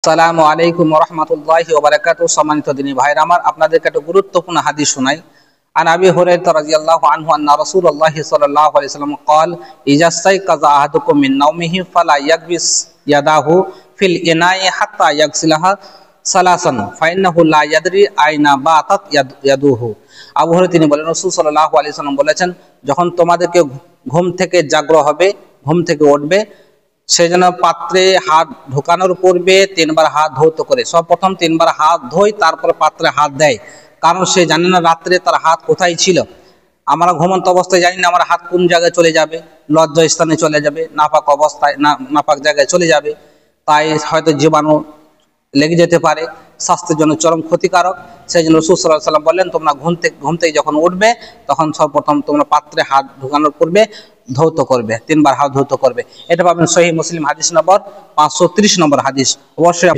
আসসালামু আলাইকুম ওয়া রাহমাতুল্লাহি ওয়া বারাকাতুহু। সম্মানিত দিনী ভাইরা আমার, আপনাদেরকে একটা গুরুত্বপূর্ণ হাদিস শোনাই। আন আবি হুরায়রা রাদিয়াল্লাহু আনহু আন্না রাসূলুল্লাহ সাল্লাল্লাহু আলাইহি ওয়াসাল্লাম قال ইজা ইস্তাইকাযা আহাদুকুম মিন নাওমিহি ফালা ইয়াগবিস ইয়াদাহু ফিল ইনাই হাত্তা ইয়াগসিলাহা সালাসান ফাইন্নাহু লা ইয়াদরি আইনা বাতাত ইয়াদুহু। আবু হুরায়রা তিনি বলেন, রাসূল সাল্লাল্লাহু আলাইহি ওয়াসাল্লাম বলেছেন, যখন তোমাদেরকে ঘুম থেকে জাগ্রত হবে, ঘুম থেকে উঠবে, সেই জন্য পাত্রে হাত ঢোকানোর পূর্বে 3 বার হাত ধৌত করে, সর্বপ্রথম 3 বার হাত ধোয়, তারপরে পাত্রে হাত দেয়। কারণ সে জানে না রাত্রে তার হাত কোথায় ছিল। আমরা ঘুমন্ত অবস্থায় জানি না আমার হাত কোন জায়গায় চলে যাবে, লজ্জা স্থানে চলে যাবে, নাপাক অবস্থায় নাপাক জায়গায় চলে যাবে, তাই হয়তো জীবাণু লেগে যেতে পারে, স্বাস্থ্যের জন্য চরম ক্ষতিকারক। সেই জন্য রাসূল সাল্লাল্লাহু আলাইহি ওয়াসাল্লাম বললেন, তোমরা ঘুম থেকে যখন উঠবে, তখন সর্বপ্রথম তোমরা পাত্রে হাত ঢোকানোর পূর্বে ধৌত করবে, 3 বার হাত ধৌত করবে। এটা পাবেন সহিহ মুসলিম হাদিস নম্বর 530 নম্বর হাদিস। অবশ্যই